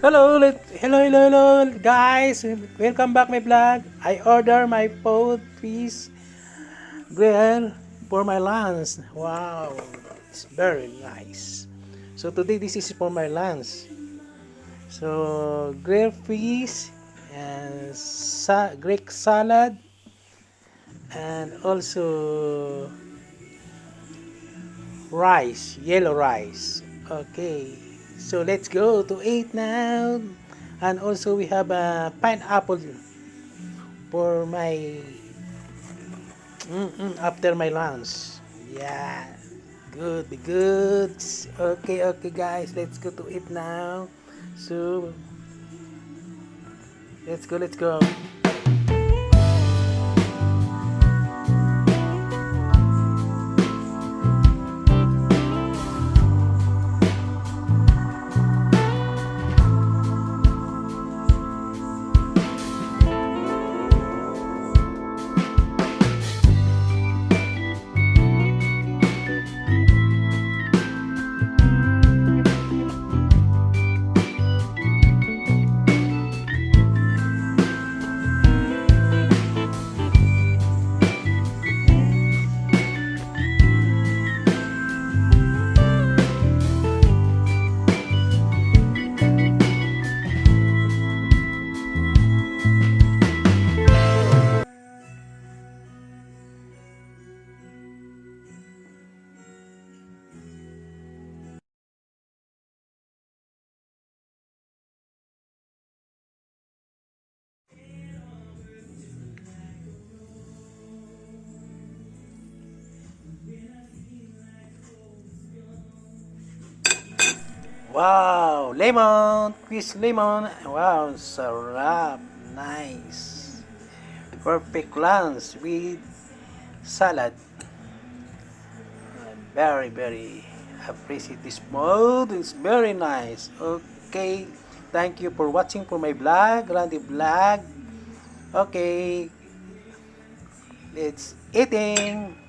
Hello, guys. Welcome back my vlog. I order my food, fish, grill for my lunch. Wow, it's very nice. So today this is for my lunch. So grilled fish and Greek salad and also rice, yellow rice. Okay, so let's go to eat now. And also we have a pineapple for my after my lunch. Yeah, good, be good. Okay, okay, guys, let's go to eat now. So let's go. Wow, lemon, squeeze lemon. Wow, sarap, nice. Perfect lunch with salad. Very appreciate this mode. It's very nice. Okay, thank you for watching for my vlog, Randy Vlog. Okay, it's eating.